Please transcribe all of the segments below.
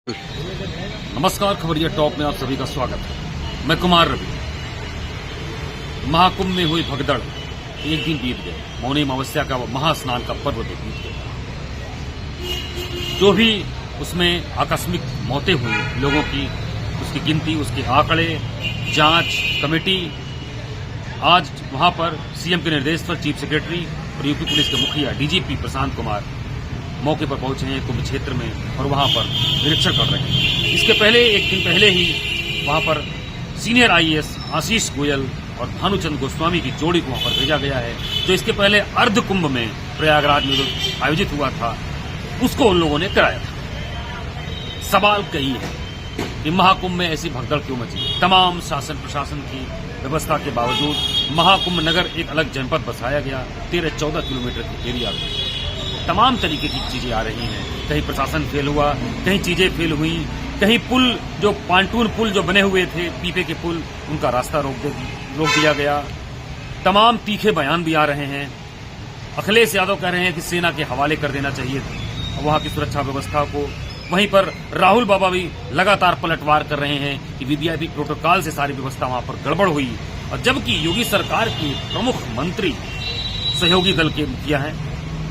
नमस्कार, खबरिया टॉप में आप सभी का स्वागत है। मैं कुमार रवि। महाकुंभ में हुई भगदड़, एक दिन बीत गए। मौनी अमावस्या का वो महास्नान का पर्व भी बीत गया। जो भी उसमें आकस्मिक मौतें हुई लोगों की, उसकी गिनती, उसके आंकड़े, जांच कमेटी, आज वहां पर सीएम के निर्देश पर चीफ सेक्रेटरी और यूपी पुलिस के मुखिया डीजीपी प्रशांत कुमार मौके पर पहुंचे हैं कुंभ क्षेत्र में और वहां पर निरीक्षण कर रहे हैं। इसके पहले एक दिन पहले ही वहां पर सीनियर आईएएस आशीष गोयल और भानुचंद्र गोस्वामी की जोड़ी को वहां पर भेजा गया है। जो इसके पहले अर्ध कुंभ में प्रयागराज में जो आयोजित हुआ था उसको उन लोगों ने कराया था। सवाल कई है कि महाकुंभ में ऐसी भगदड़ क्यों मची। तमाम शासन प्रशासन की व्यवस्था के बावजूद महाकुंभ नगर एक अलग जनपद बसाया गया। 13-14 किलोमीटर के एरिया में तमाम तरीके की चीजें आ रही हैं। कहीं प्रशासन फेल हुआ, कहीं चीजें फेल हुई, कहीं पुल, जो पांटून पुल जो बने हुए थे, पीपे के पुल, उनका रास्ता रोक दिया गया। तमाम तीखे बयान भी आ रहे हैं। अखिलेश यादव कह रहे हैं कि सेना के हवाले कर देना चाहिए वहां की सुरक्षा व्यवस्था को। वहीं पर राहुल बाबा भी लगातार पलटवार कर रहे हैं कि वीवीआईपी प्रोटोकॉल से सारी व्यवस्था वहां पर गड़बड़ हुई। और जबकि योगी सरकार के प्रमुख मंत्री सहयोगी दल के मुखिया हैं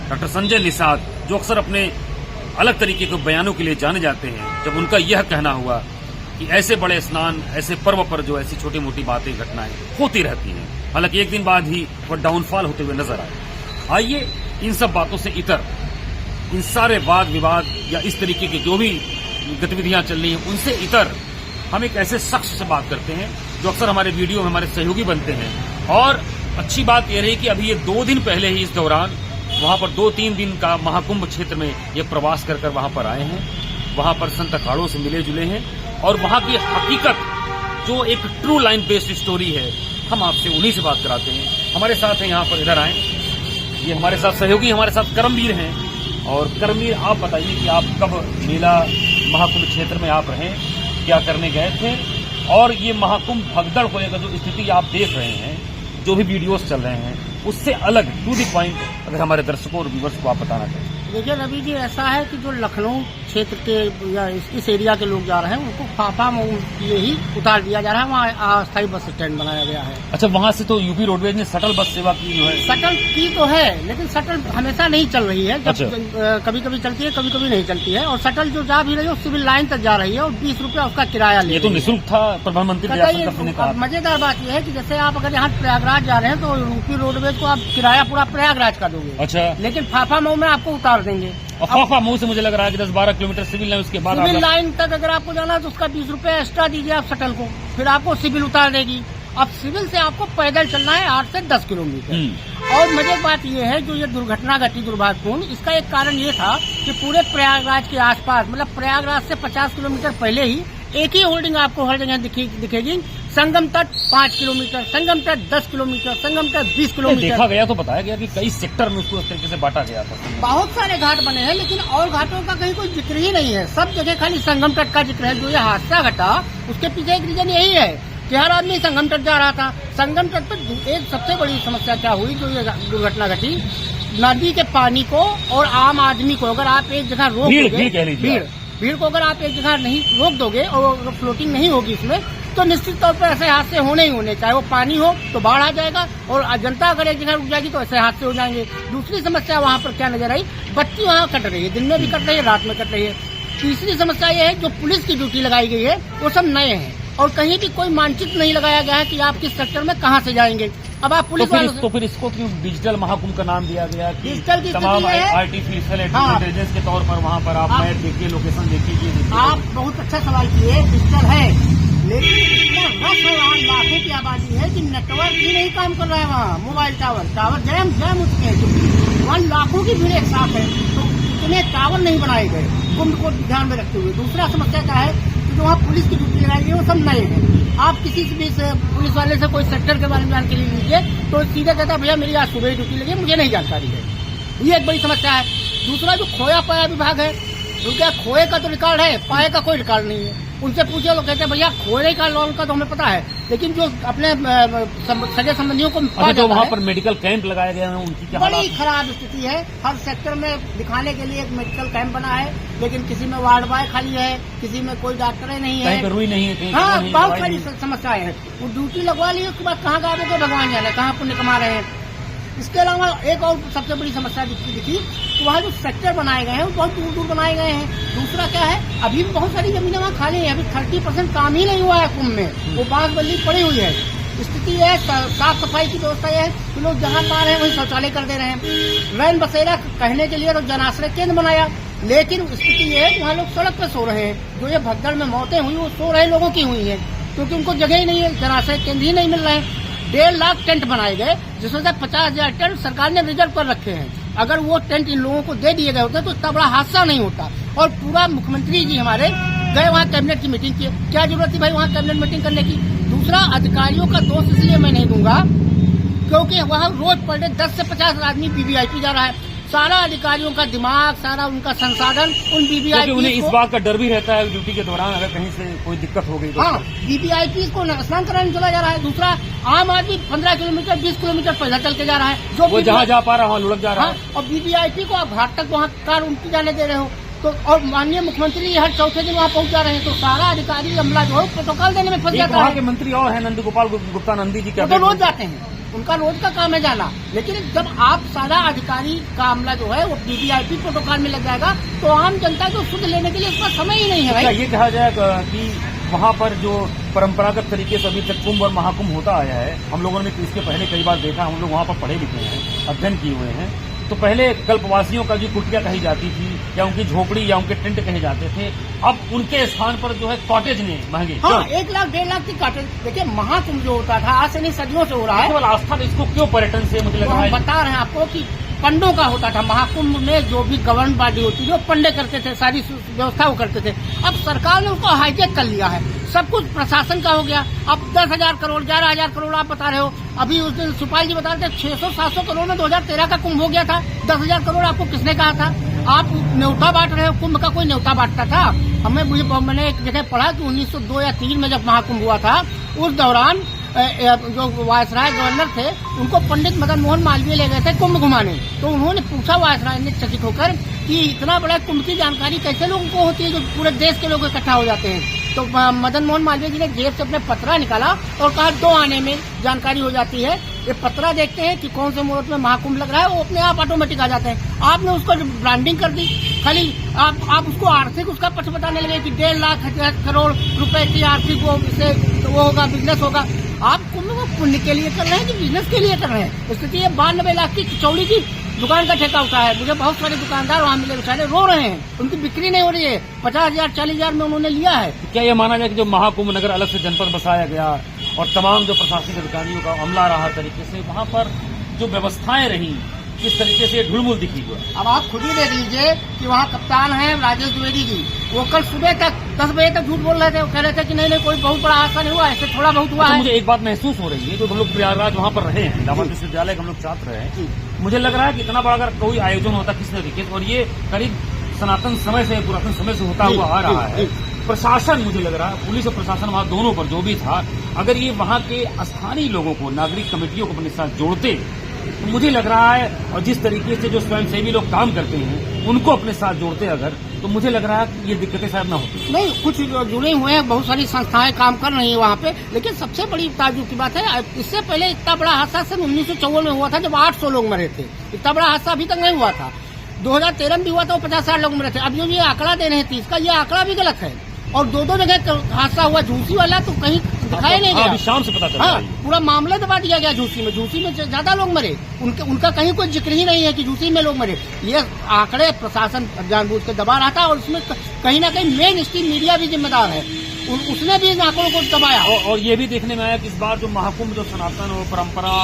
डॉक्टर संजय निषाद, जो अक्सर अपने अलग तरीके के बयानों के लिए जाने जाते हैं, जब उनका यह कहना हुआ कि ऐसे बड़े स्नान, ऐसे पर्व पर जो ऐसी छोटी मोटी बातें, घटनाएं होती रहती हैं, हालांकि एक दिन बाद ही वह डाउनफॉल होते हुए नजर आए। आइए इन सब बातों से इतर, इन सारे वाद विवाद या इस तरीके की जो भी गतिविधियां चल रही हैं उनसे इतर हम एक ऐसे शख्स से बात करते हैं जो अक्सर हमारे वीडियो में हमारे सहयोगी बनते हैं। और अच्छी बात यह रही कि अभी ये 2 दिन पहले ही इस दौरान वहां पर 2-3 दिन का महाकुंभ क्षेत्र में ये प्रवास कर वहां पर आए हैं। वहां पर संत अखाड़ों से मिले जुले हैं और वहां की हकीकत, जो एक ट्रू लाइन बेस्ड स्टोरी है, हम आपसे उन्हीं से बात कराते हैं। हमारे साथ हैं, यहाँ पर इधर आए, ये हमारे साथ सहयोगी, हमारे साथ कर्मवीर हैं। और कर्मवीर, आप बताइए कि आप कब मेला महाकुंभ क्षेत्र में आप रहे, क्या करने गए थे, और ये महाकुंभ भगदड़ को लेकर जो स्थिति आप देख रहे हैं, जो भी वीडियोस चल रहे हैं, उससे अलग टू दी पॉइंट अगर हमारे दर्शकों और व्यूवर्स को आप बताना चाहें। देखिए रवि जी, ऐसा है कि जो लखनऊ क्षेत्र के या इस एरिया के लोग जा रहे हैं उनको फाफा मऊ के लिए ही उतार दिया जा रहा है। वहाँ अस्थायी बस स्टैंड बनाया गया है। अच्छा, वहाँ से तो यूपी रोडवेज ने शटल बस सेवा की जो है, शटल की तो है, लेकिन शटल हमेशा नहीं चल रही है। जब कभी कभी चलती है, कभी कभी नहीं चलती है। और शटल जो जा भी रही है वो सिविल लाइन तक जा रही है और 20 रुपया उसका किराया ले। ये तो निःशुल्क था, प्रधानमंत्री ने कहा। मजेदार बात यह है कि जैसे आप अगर यहाँ प्रयागराज जा रहे हैं तो यूपी रोडवेज को आप किराया पूरा प्रयागराज का दोगे। अच्छा, लेकिन फाफा मऊ में आपको उतार देंगे। और फाफा मऊ से मुझे लग रहा है कि 10-12 किलोमीटर सिविल लाइन, उसके बाद सिविल लाइन तक अगर आपको जाना है तो उसका 20 रुपया एक्स्ट्रा दीजिए आप शटल को, फिर आपको सिविल उतार देगी। अब सिविल से आपको पैदल चलना है 8 से 10 किलोमीटर। और मजे बात यह है, जो ये दुर्घटना घटी दुर्भाग्यपूर्ण, इसका एक कारण ये था कि पूरे प्रयागराज के आसपास, मतलब प्रयागराज से 50 किलोमीटर पहले ही एक ही होल्डिंग आपको हर जगह दिखेगी। संगम तट 5 किलोमीटर, संगम तट 10 किलोमीटर, संगम तट 20 किलोमीटर। देखा गया तो बताया गया कि कई सेक्टर में उसको इस तरीके से बांटा गया था। बहुत सारे घाट बने हैं, लेकिन और घाटों का कहीं कोई जिक्र ही नहीं है। सब जगह खाली संगम तट का जिक्र है। जो ये हादसा घटा उसके पीछे एक रीजन यही है कि हर आदमी संगम तट जा रहा था। संगम तट पर एक सबसे बड़ी समस्या क्या हुई, जो ये दुर्घटना घटी, नदी के पानी को और आम आदमी को अगर आप एक जगह रोक दोगे, भीड़ को अगर आप एक जगह नहीं रोक दोगे और फ्लोटिंग नहीं होगी इसमें, तो निश्चित तौर पर ऐसे हादसे होने ही होने। चाहे वो पानी हो तो बाढ़ आ जाएगा, और जनता अगर एक जगह रुक जाएगी तो ऐसे हादसे हो जाएंगे। दूसरी समस्या वहाँ पर क्या नजर आई, बत्ती वहाँ कट रही है, दिन में भी कट रही है, रात में कट रही है। तीसरी समस्या ये है, जो पुलिस की ड्यूटी लगाई गई है वो सब नए हैं और कहीं भी कोई मानचित्र नहीं लगाया गया है कि आप किस सेक्टर में कहाँ से जाएंगे। अब आप पुलिस तो फिर इसको क्यों डिजिटल महाकुंभ का नाम दिया गया? डिजिटल की तमाम आर्टिफिशियल इंटेलिजेंस के तौर पर वहाँ पर आप मैप देखिए, लोकेशन देखिए। आप बहुत अच्छा सवाल किए, डिजिटल है, लेकिन इतना रश है वहाँ, लाखों की आबादी है कि नेटवर्क ही नहीं काम कर रहा है। वहाँ मोबाइल टावर जैम उठते हैं, वहाँ लाखों की भीड़ एक साथ है, तो इतने टावर नहीं बनाए गए कुंभ को ध्यान में रखते हुए। दूसरा समस्या क्या है, जो वहाँ पुलिस की ड्यूटी लगाई गई है वो सब नए हैं। आप किसी से भी पुलिस वाले से कोई सेक्टर के बारे में जानकारी लीजिए तो सीधे कहता है भैया मेरी आज सुबह ही ड्यूटी लगी है, मुझे नहीं जानकारी है। ये एक बड़ी समस्या है। दूसरा जो खोया पाया विभाग है, क्योंकि खोए का तो रिकॉर्ड है, पाए का कोई रिकॉर्ड नहीं है। उनसे पूछे, लोग कहते हैं भैया खोए का लॉन का तो हमें पता है, लेकिन जो अपने सगे संबंधियों को अच्छा, जो वहाँ पर मेडिकल कैंप लगाए गए हैं उनकी क्या बड़ी हालात? खराब स्थिति है। हर सेक्टर में दिखाने के लिए एक मेडिकल कैंप बना है, लेकिन किसी में वार्ड बॉय खाली है, किसी में कोई डॉक्टर नहीं है, कहीं पर रुई नहीं है, कहीं हाँ नहीं, बहुत दवाई सारी नहीं। समस्याएं हैं। वो ड्यूटी लगवा ली, उसके बाद कहाँ गायब हो गए भगवान जाने, कहाँ पुण्य कमा रहे हैं। इसके अलावा एक और सबसे बड़ी समस्या दिखी तो वहाँ जो सेक्टर बनाए गए हैं वो बहुत दूर दूर बनाए गए हैं। दूसरा क्या है, अभी भी बहुत सारी जमीनें वहाँ खाली है, अभी 30% काम ही नहीं हुआ है कुंभ में, वो बांस बल्ली पड़ी हुई है। स्थिति है, साफ सफाई की व्यवस्था है कि लोग जहाँ पा रहे हैं वहीं शौचालय कर दे रहे हैं। रैन बसेरा कहने के लिए तो जनाश्रय केंद्र बनाया, लेकिन स्थिति ये है वहाँ लोग सड़क पर सो रहे हैं। जो ये भगदड़ में मौतें हुई वो सो रहे लोगों की हुई है, क्योंकि उनको जगह ही नहीं है, जनाश्रय केंद्र ही नहीं मिल रहे हैं। 1.5 लाख टेंट बनाए गए, जिसमें से 50,000 टेंट सरकार ने रिजर्व कर रखे हैं। अगर वो टेंट इन लोगों को दे दिए गए होते तो इतना बड़ा हादसा नहीं होता। और पूरा मुख्यमंत्री जी हमारे गए वहाँ कैबिनेट की मीटिंग की, क्या जरूरत थी भाई वहाँ कैबिनेट मीटिंग करने की। दूसरा, अधिकारियों का दोष इसलिए मैं नहीं दूंगा क्योंकि वहाँ रोज पर डे 10 से 50 आदमी वीवीआईपी जा रहा है। सारा अधिकारियों का दिमाग, सारा उनका संसाधन उन वीवीआईपी उन्हें इस बात का डर भी रहता है ड्यूटी के दौरान अगर कहीं से कोई दिक्कत हो गई तो। हाँ, वीवीआईपी को स्नान कराने चला जा रहा है। दूसरा, आम आदमी 15 किलोमीटर 20 किलोमीटर पैदल चल के जा रहा है, जो वो जहाँ जा पा रहा है लुढ़क जा रहा है। और वीवीआईपी को आप घाट तक वहाँ कार उनकी जाने दे रहे हो तो, और माननीय मुख्यमंत्री हर चौथे दिन वहाँ पहुँच जा रहे हैं, तो सारा अधिकारी अमला जो है प्रोटोकॉल देने में फंस जाता वहाँ है। के मंत्री और है नंद गोपाल गुप्ता नंदी जी, क्या वो तो रोज जाते हैं, उनका रोज का काम है जाना। लेकिन जब आप सारा अधिकारी का अमला जो है वो वीवीआईपी प्रोटोकॉल में लग जाएगा तो आम जनता को शुद्ध लेने के लिए उसका समय ही नहीं है भाई। ये कहा जाएगा कि वहाँ पर जो परंपरागत तरीके से अभी तक कुंभ और महाकुंभ होता आया है, हम लोगों ने इसके पहले कई बार देखा, हम लोग वहाँ पर पढ़े लिखे हैं, अध्ययन किए हुए हैं। तो पहले कल्पवासियों का जो कुटिया कही जाती थी या उनकी झोपड़ी या उनके टेंट कहे जाते थे, अब उनके स्थान पर जो है कॉटेज ने महंगे। हाँ, 1 लाख 1.5 लाख की कॉटेज। देखिए, महाकुंभ जो होता था आज से नहीं सदियों से हो रहा है। केवल आस्था इसको क्यों पर्यटन से मुझे लग रहा है। हम बता रहे हैं आपको कि पंडों का होता था महाकुंभ में, जो भी गवर्न बॉडी होती है पंडे करते थे, सारी व्यवस्था वो करते थे। अब सरकार ने उसको हाईटेक कर लिया है, सब कुछ प्रशासन का हो गया। अब 10,000 करोड़ 11,000 करोड़ आप बता रहे हो। अभी उस दिन सुपाल जी बता रहे थे 600-700 करोड़ में 2013 का कुंभ हो गया था। 10,000 करोड़ आपको किसने कहा था? आप न्योता बांट रहे हो, कुंभ का कोई न्योता बांटता था? मैंने एक जगह पढ़ा कि 1902 या 3 में जब महाकुंभ हुआ था, उस दौरान जो वायसराय गवर्नर थे उनको पंडित मदन मोहन मालवीय ले गए थे कुंभ घुमाने। तो उन्होंने पूछा वायसराय ने चकित होकर कि इतना बड़ा कुंभ की जानकारी कैसे लोगों को होती है जो पूरे देश के लोग इकट्ठा हो जाते हैं। तो मदन मोहन मालवीय जी ने जेब से अपने पत्रा निकाला और कहा 2 आने में जानकारी हो जाती है। ये पत्रा देखते हैं कि कौन से मुहूर्त में महाकुंभ लग रहा है, वो अपने आप ऑटोमेटिक आ जाते हैं। आपने उसको ब्रांडिंग कर दी, खाली आप उसको आर्थिक उसका पक्ष बताने लगे कि 1.5 लाख करोड़ रुपए की आर्थिक वो होगा, बिजनेस होगा। आप कुंभ को पुण्य के लिए कर रहे हैं कि बिजनेस के लिए कर रहे हैं? स्थिति है 92 लाख की चौड़ी की दुकान का ठेका उठा है। मुझे बहुत सारे दुकानदार वहाँ मिले, बेचारे रो रहे हैं, उनकी बिक्री नहीं हो रही है। 50,000 40,000 में उन्होंने लिया है। क्या ये माना जाए कि जो महाकुंभ नगर अलग से जनपद बसाया गया और तमाम जो प्रशासनिक अधिकारियों का अमला रहा तरीके से, वहाँ पर जो व्यवस्थाएं रही किस तरीके से ढुलमुल दिखी हुआ? अब आप खुद ही देख लीजिए कि वहाँ कप्तान है राजेश द्विवेदी जी, वो कल सुबह तक 10 बजे तक झूठ बोल रहे थे। वो कह रहे थे कि नहीं कोई बहुत बड़ा हादसा नहीं हुआ, ऐसे थोड़ा बहुत हुआ है। मुझे एक बात महसूस हो रही है, तो हम लोग प्रयागराज वहाँ पर रहे हैं, इलाहाबाद विश्वविद्यालय के हम लोग छात्र हैं, मुझे लग रहा है कि इतना बड़ा अगर कोई आयोजन होता किस तरीके से, और ये करीब सनातन समय से पुरातन समय से होता हुआ आ रहा है। प्रशासन, मुझे लग रहा है पुलिस और प्रशासन वहाँ दोनों पर जो भी था, अगर ये वहाँ के स्थानीय लोगों को, नागरिक कमेटियों को अपने साथ जोड़ते तो मुझे लग रहा है, और जिस तरीके से जो स्वयंसेवी लोग काम करते हैं उनको अपने साथ जोड़ते अगर, तो मुझे लग रहा है कि ये दिक्कतें शायद ना होती। नहीं, कुछ जुड़े हुए हैं, बहुत सारी संस्थाएं काम कर रही हैं वहाँ पे। लेकिन सबसे बड़ी ताज्जुब की बात है, इससे पहले इतना बड़ा हादसा सन 1954 में हुआ था जब 800 लोग मरे थे। इतना बड़ा हादसा अभी तक नहीं हुआ था। 2013 में भी हुआ था, 50,000 लोग मरे थे। अब जो ये आंकड़ा दे रहे हैं 30 का, ये आंकड़ा भी गलत है। और 2 जगह हादसा हुआ, झूसी वाला तो कहीं दिखाई नहीं गया। शाम से पता चला। हाँ, पूरा मामला दबा दिया गया झूसी में। झूसी में ज्यादा लोग मरे, उनका कहीं कोई जिक्र ही नहीं है कि झूसी में लोग मरे। ये आंकड़े प्रशासन जानबूझ के दबा रहा था, और उसमें कहीं ना कहीं मेन स्ट्रीम मीडिया भी जिम्मेदार है, उसने भी इन आंकड़ों को दबाया। और ये भी देखने में आया कि इस बार जो महाकुंभ जो सनातन और परंपरा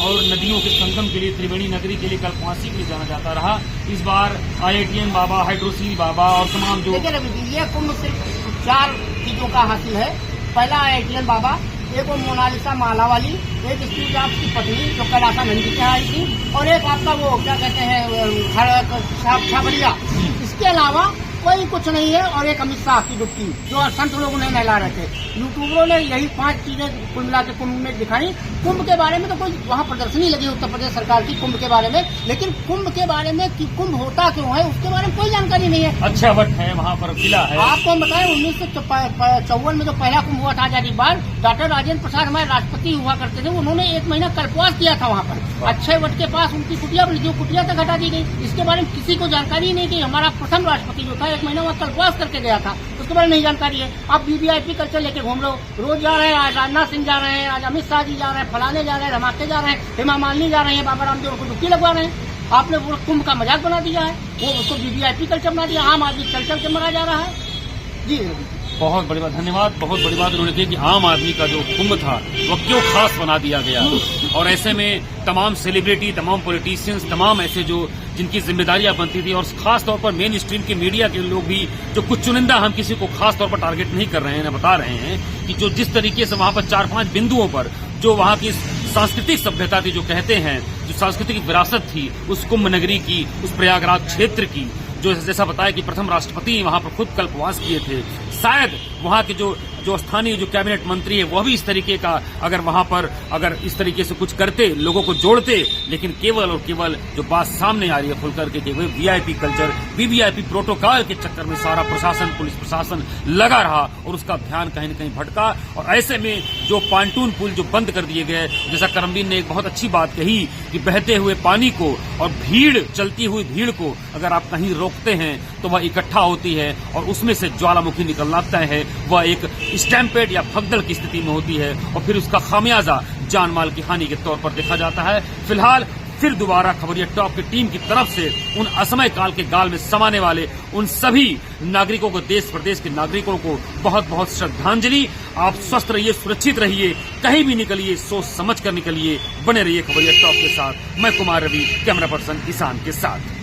और नदियों के संगम के लिए, त्रिवेणी नगरी के लिए, कल्पवासी के लिए जाना जाता रहा, इस बार IITN बाबा, हाइड्रोसील बाबा और तमाम जो ये कुंभ सिर्फ 4 चीजों का हासिल है। पहला IITN बाबा, एक वो मोनालिसा माला वाली, एक स्टीव जॉब्स की पत्नी जो कैलासा नंदी के आई थी, और एक आपका वो क्या कहते हैं छाबड़िया। इसके अलावा कोई कुछ नहीं है। और एक अमित शाह की डुबकी जो संत लोग उन्हें नहला रहे थे। यूट्यूबरों ने यही 5 चीजें कुल मिला के कुंभ में दिखाई। कुंभ के बारे में तो कोई वहाँ प्रदर्शनी लगी उत्तर प्रदेश सरकार की कुंभ के बारे में, लेकिन कुंभ के बारे में कि कुंभ होता क्यों है उसके बारे में कोई जानकारी नहीं है। अच्छा वट है, वहाँ पर किला है। आपको हम बताएं 1954 में जो पहला कुंभ हुआ था आजादी बाद, डॉक्टर राजेंद्र प्रसाद हमारे राष्ट्रपति हुआ करते थे, उन्होंने 1 महीना कल्पवास किया था वहाँ पर। अक्षय वट के पास उनकी कुटिया बनी, जो कुटिया तक हटा दी गई। इसके बारे में किसी को जानकारी ही नहीं कि हमारा प्रथम राष्ट्रपति जो था 1 महीना वहाँ कल्पवास करके गया था, उसके बारे में नहीं जानकारी है। आप वीवीआईपी कल्चर लेके घूम लो, रोज जा रहे हैं, आज राजनाथ सिंह जा रहे हैं, आज अमित शाह जी जा रहे हैं, फलाने जा रहे हैं, धमाके जा रहे हैं, हेमा मालिनी जा रहे हैं, बाबा रामदेव को डुबकी लगवा रहे हैं। आपने वो कुंभ का मजाक बना दिया है, वो उसको वीवीआईपी कल्चर बना दिया, आम आदमी चल के मरा जा रहा है। जी बहुत बड़ी बात, धन्यवाद। बहुत बड़ी बात उन्होंने की कि आम आदमी का जो कुंभ था वो क्यों खास बना दिया गया। और ऐसे में तमाम सेलिब्रिटी, तमाम पॉलिटिशियंस, तमाम ऐसे जो जिनकी जिम्मेदारियां बनती थी, और खास तौर पर मेन स्ट्रीम के मीडिया के लोग भी, जो कुछ चुनिंदा, हम किसी को खास तौर पर टारगेट नहीं कर रहे हैं, बता रहे हैं कि जो जिस तरीके से वहां पर 4-5 बिंदुओं पर जो वहां की सांस्कृतिक सभ्यता थी, जो कहते हैं जो सांस्कृतिक विरासत थी उस कुंभ नगरी की, उस प्रयागराज क्षेत्र की, जो जैसा बताया कि प्रथम राष्ट्रपति वहां पर खुद कल्पवास किए थे, शायद वहां के जो स्थानीय जो कैबिनेट मंत्री है वह भी इस तरीके का अगर इस तरीके से कुछ करते, लोगों को जोड़ते। लेकिन केवल और केवल जो बात सामने आ रही है खुल करके कि वीआईपी कल्चर, वीवीआईपी प्रोटोकॉल के चक्कर में सारा प्रशासन, पुलिस प्रशासन लगा रहा और उसका ध्यान कहीं न कहीं भटका। और ऐसे में जो पांटून पुल जो बंद कर दिए गए, जैसा करमबीर ने एक बहुत अच्छी बात कही कि बहते हुए पानी को और चलती हुई भीड़ को अगर आप कहीं रोकते हैं तो वह इकट्ठा होती है और उसमें से ज्वालामुखी निकलना तय है। वह एक स्टैम्पेड या भगदड़ की स्थिति में होती है और फिर उसका खामियाजा जान माल की हानि के तौर पर देखा जाता है। फिलहाल फिर दोबारा खबरिया टॉप की टीम की तरफ से उन असमय काल के गाल में समाने वाले उन सभी नागरिकों को, देश प्रदेश के नागरिकों को बहुत बहुत श्रद्धांजलि। आप स्वस्थ रहिए, सुरक्षित रहिए, कहीं भी निकलिए सोच समझ कर निकलिए। बने रहिए खबरिया टॉप के साथ। मैं कुमार रवि, कैमरा पर्सन ईशान के साथ।